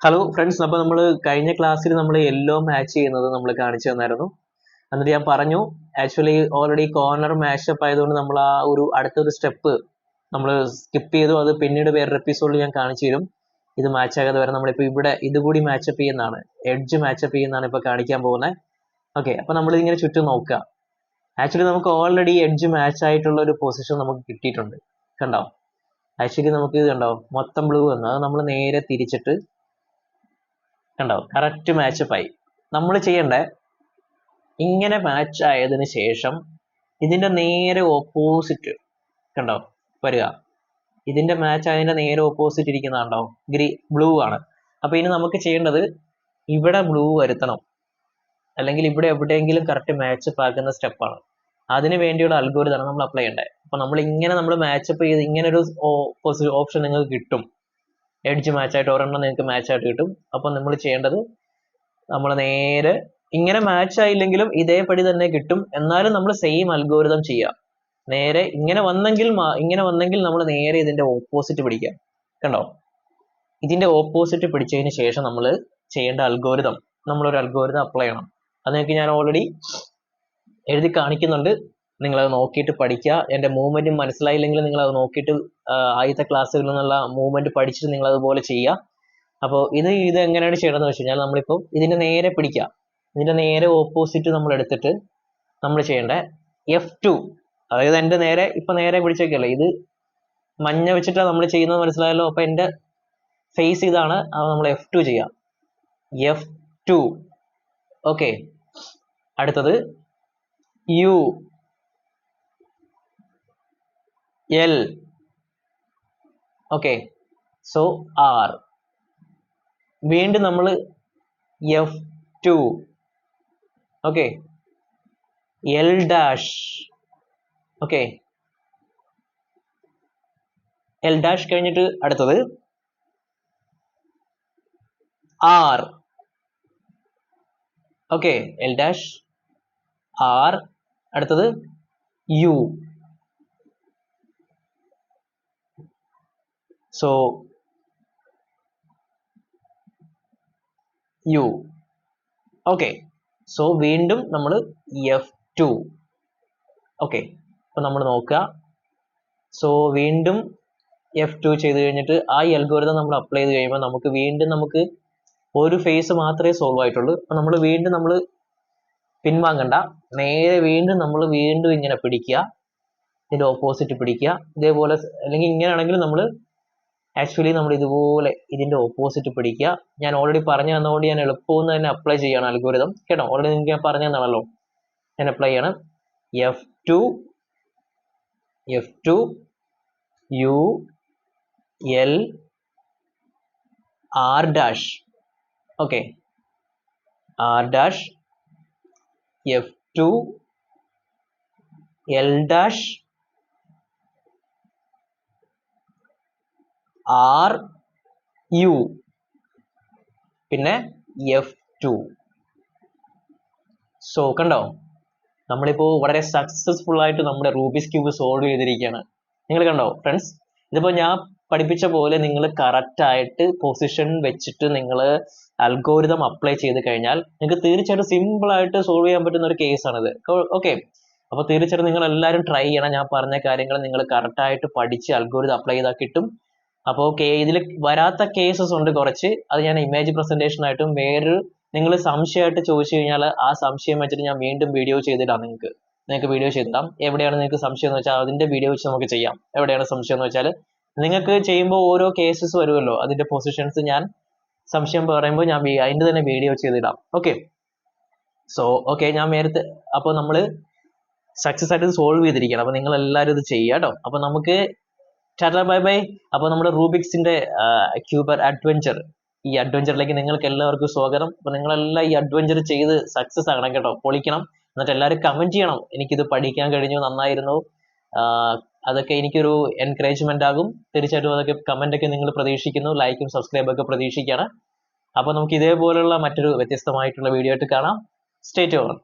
Hello friends, അപ്പോൾ നമ്മൾ കഴിഞ്ഞ ക്ലാസ്സിൽ നമ്മൾ യെല്ലോ മാച്ച് ചെയ്യുന്നത് നമ്മൾ കാണിച്ചു തന്നായിരുന്നു. എന്നിട്ട് ഞാൻ പറഞ്ഞു ആക്ച്വലി ഓൾറെഡി കോർണർ മാച്ചപ്പ് ആയതുകൊണ്ട് നമ്മൾ ആ ഒരു അടുത്തൊരു സ്റ്റെപ്പ് നമ്മൾ സ്കിപ്പ് ചെയ്തു. അത് പിന്നീട് വേറൊരു എപ്പിസോഡിൽ ഞാൻ കാണിച്ചു തരും. ഇത് മാച്ച് ആകാതെ വരെ നമ്മളിപ്പോൾ ഇവിടെ ഇതുകൂടി മാച്ചപ്പ് ചെയ്യുന്നതാണ്, എഡ്ജ് മാച്ചപ്പ് ചെയ്യുന്നതാണ് ഇപ്പോൾ കാണിക്കാൻ പോകുന്നത്. ഓക്കെ, അപ്പോൾ നമ്മളിതിങ്ങനെ ചുറ്റും നോക്കുക. ആക്ച്വലി നമുക്ക് ഓൾറെഡി എഡ്ജ് മാച്ച് ആയിട്ടുള്ള ഒരു പൊസിഷൻ നമുക്ക് കിട്ടിയിട്ടുണ്ട്. കണ്ടോ? ആക്ച്വലി നമുക്ക് ഇത് കണ്ടോ, മൊത്തം ബ്ലൂ വന്നു. അത് നമ്മൾ നേരെ തിരിച്ചിട്ട് കണ്ടോ, കറക്റ്റ് മാച്ചപ്പ് ആയി. നമ്മൾ ചെയ്യേണ്ടേ, ഇങ്ങനെ മാച്ച് ആയതിനു ശേഷം ഇതിന്റെ നേരെ ഓപ്പോസിറ്റ് കണ്ടോ വരിക. ഇതിന്റെ മാച്ച് ആയതിന്റെ നേരെ ഓപ്പോസിറ്റ് ഇരിക്കുന്നതാണ്ടോ, ബ്ലൂ ആണ്. അപ്പൊ ഇനി നമുക്ക് ചെയ്യേണ്ടത് ഇവിടെ ബ്ലൂ വരുത്തണം, അല്ലെങ്കിൽ ഇവിടെ എവിടെയെങ്കിലും കറക്റ്റ് മാച്ചപ്പ് ആക്കുന്ന സ്റ്റെപ്പാണ്. അതിന് വേണ്ടിയുള്ള അൽഗോരിതമാണ് നമ്മൾ അപ്ലൈ ചെയ്യേണ്ടത്. അപ്പൊ നമ്മൾ ഇങ്ങനെ മാച്ചപ്പ് ചെയ്ത് ഇങ്ങനെ ഒരു ഓപ്ഷൻ നിങ്ങൾക്ക് കിട്ടും. എഡ്ജ് മാച്ച് ആയിട്ട് ഒരെണ്ണം നിങ്ങൾക്ക് മാച്ച് ആയിട്ട് കിട്ടും. അപ്പൊ നമ്മൾ ചെയ്യേണ്ടത്, നമ്മൾ നേരെ ഇങ്ങനെ മാച്ച് ആയില്ലെങ്കിലും ഇതേപടി തന്നെ കിട്ടും. എന്നാലും നമ്മൾ സെയിം അൽഗോരിതം ചെയ്യുക. നേരെ ഇങ്ങനെ വന്നെങ്കിൽ നമ്മൾ നേരെ ഇതിന്റെ ഓപ്പോസിറ്റ് പിടിക്കുക. കണ്ടോ? ഇതിന്റെ ഓപ്പോസിറ്റ് പിടിച്ചതിന് ശേഷം നമ്മൾ ചെയ്യേണ്ട അൽഗോരിതം, നമ്മളൊരു അൽഗോരിതം അപ്ലൈ ചെയ്യണം. അത് നിങ്ങൾക്ക് ഞാൻ ഓൾറെഡി എഴുതി കാണിക്കുന്നുണ്ട്. നിങ്ങളത് നോക്കിയിട്ട് പഠിക്കുക. എൻ്റെ മൂവ്മെന്റ് മനസ്സിലായില്ലെങ്കിൽ നിങ്ങൾ അത് നോക്കിയിട്ട് ആദ്യത്തെ ക്ലാസ്സുകളിൽ നിന്നുള്ള മൂവ്മെന്റ് പഠിച്ചിട്ട് നിങ്ങൾ അതുപോലെ ചെയ്യുക. അപ്പോൾ ഇത് എങ്ങനെയാണ് ചെയ്യണമെന്ന് വെച്ച് കഴിഞ്ഞാൽ, നമ്മളിപ്പോൾ ഇതിന്റെ നേരെ പിടിക്കുക. ഇതിന്റെ നേരെ ഓപ്പോസിറ്റ് നമ്മൾ എടുത്തിട്ട് നമ്മൾ ചെയ്യേണ്ട F2, അതായത് എൻ്റെ നേരെ പിടിച്ചേക്കല്ലേ, ഇത് മഞ്ഞ വെച്ചിട്ടാണ് നമ്മൾ ചെയ്യുന്നത്, മനസ്സിലായല്ലോ. അപ്പൊ എൻ്റെ ഫേസ് ഇതാണ്, അത് നമ്മൾ F2 ചെയ്യാം. F2. ഓക്കെ, അടുത്തത് U, L. Okay, so R. വീണ്ടും നമ്മൾ F2. Okay, L dash. Okay, L dash കഴിഞ്ഞിട്ട് അടുത്തത് R. Okay, L dash R. അടുത്തത് U. So U. Okay, so വീണ്ടും നമ്മൾ F2. ഓക്കെ, അപ്പൊ നമ്മൾ നോക്കുക. സോ വീണ്ടും F2 ചെയ്ത് കഴിഞ്ഞിട്ട് ആ അൽഗോരിതം നമ്മൾ അപ്ലൈ ചെയ്ത് കഴിയുമ്പോൾ നമുക്ക് ഒരു ഫേസ് മാത്രമേ സോൾവ് ആയിട്ടുള്ളൂ. അപ്പൊ നമ്മൾ പിൻവാങ്ങണ്ട, നേരെ നമ്മൾ ഇങ്ങനെ പിടിക്കുക, ഇതിന്റെ ഓപ്പോസിറ്റ് പിടിക്കുക. ഇതേപോലെ, അല്ലെങ്കിൽ ഇങ്ങനെയാണെങ്കിൽ നമ്മൾ ഇതുപോലെ ഇതിന്റെ ഓപ്പോസിറ്റ് പിടിക്കുക. ഞാൻ ഓൾറെഡി പറഞ്ഞു തന്നതുകൊണ്ട് ഞാൻ എളുപ്പമെന്ന് തന്നെ അപ്ലൈ ചെയ്യണം അൽഗോരിതം. കേട്ടോ, ഓൾറെഡി നിങ്ങൾക്ക് ഞാൻ പറഞ്ഞു തന്നാണല്ലോ. ഞാൻ അപ്ലൈ ചെയ്യണം. F2, U, L, R dash. Okay, R dash, F2, L dash, R, U, പിന്നെ F2. സോ കണ്ടോ, നമ്മളിപ്പോ വളരെ സക്സസ്ഫുൾ ആയിട്ട് നമ്മുടെ റൂബിക്സ് ക്യൂബ് സോൾവ് ചെയ്തിരിക്കുകയാണ്. നിങ്ങൾ കണ്ടോ ഫ്രണ്ട്സ്? ഇതിപ്പോ ഞാൻ പഠിപ്പിച്ച പോലെ നിങ്ങൾ കറക്റ്റ് ആയിട്ട് പൊസിഷൻ വെച്ചിട്ട് നിങ്ങൾ അൽഗോരിതം അപ്ലൈ ചെയ്ത് കഴിഞ്ഞാൽ നിങ്ങൾക്ക് തീർച്ചയായിട്ടും സിമ്പിൾ ആയിട്ട് സോൾവ് ചെയ്യാൻ പറ്റുന്ന ഒരു കേസാണിത്. ഓക്കെ, അപ്പൊ തീർച്ചയായിട്ടും നിങ്ങൾ എല്ലാവരും ട്രൈ ചെയ്യണം. ഞാൻ പറഞ്ഞ കാര്യങ്ങൾ നിങ്ങൾ കറക്റ്റ് ആയിട്ട് പഠിച്ച് അൽഗോരിതം അപ്ലൈ ചെയ്താൽ കിട്ടും. അപ്പോൾ ഇതിൽ വരാത്ത കേസസ് ഉണ്ട് കുറച്ച്, അത് ഞാൻ ഇമേജ് പ്രസന്റേഷൻ ആയിട്ടും വേറൊരു നിങ്ങൾ സംശയമായിട്ട് ചോദിച്ചു കഴിഞ്ഞാൽ ആ സംശയം വെച്ചിട്ട് ഞാൻ വീണ്ടും വീഡിയോ ചെയ്തിടാം. നിങ്ങൾക്ക് വീഡിയോ ചെയ്തിടാം. എവിടെയാണ് നിങ്ങൾക്ക് സംശയം എന്ന് വെച്ചാൽ അതിന്റെ വീഡിയോ വെച്ച് നമുക്ക് ചെയ്യാം. എവിടെയാണ് സംശയം എന്ന് വെച്ചാൽ, നിങ്ങൾക്ക് ചെയ്യുമ്പോൾ ഓരോ കേസസ് വരുമല്ലോ, അതിന്റെ പൊസിഷൻസ് ഞാൻ സംശയം പറയുമ്പോൾ ഞാൻ അതിന്റെ തന്നെ വീഡിയോ ചെയ്തിടാം. ഓക്കെ, സോ ഓക്കെ, ഞാൻ നേരത്തെ അപ്പോൾ നമ്മൾ സക്സസ് ആയിട്ട് സോൾവ് ചെയ്തിരിക്കണം. അപ്പൊ നിങ്ങൾ എല്ലാവരും ഇത് ചെയ്യുക കേട്ടോ. അപ്പൊ നമുക്ക് ടാറ്റാ ബൈ ബൈ. അപ്പോൾ നമ്മുടെ റൂബിക്സിന്റെ ക്യൂബർ അഡ്വഞ്ചർ, ഈ അഡ്വഞ്ചറിലേക്ക് നിങ്ങൾക്ക് എല്ലാവർക്കും സ്വാഗതം. അപ്പൊ നിങ്ങളെല്ലാം ഈ അഡ്വഞ്ചർ ചെയ്ത് സക്സസ് ആകണം കേട്ടോ, പൊളിക്കണം. എന്നിട്ട് എല്ലാവരും കമന്റ് ചെയ്യണം, എനിക്കിത് പഠിക്കാൻ കഴിഞ്ഞു, നന്നായിരുന്നു. അതൊക്കെ എനിക്കൊരു എൻകറേജ്മെന്റ് ആകും. തീർച്ചയായിട്ടും അതൊക്കെ കമന്റ് ഒക്കെ നിങ്ങൾ പ്രതീക്ഷിക്കുന്നു. ലൈക്കും സബ്സ്ക്രൈബും ഒക്കെ പ്രതീക്ഷിക്കുകയാണ്. അപ്പൊ നമുക്ക് ഇതേപോലുള്ള മറ്റൊരു വ്യത്യസ്തമായിട്ടുള്ള വീഡിയോ ആയിട്ട് കാണാം. Stay tuned.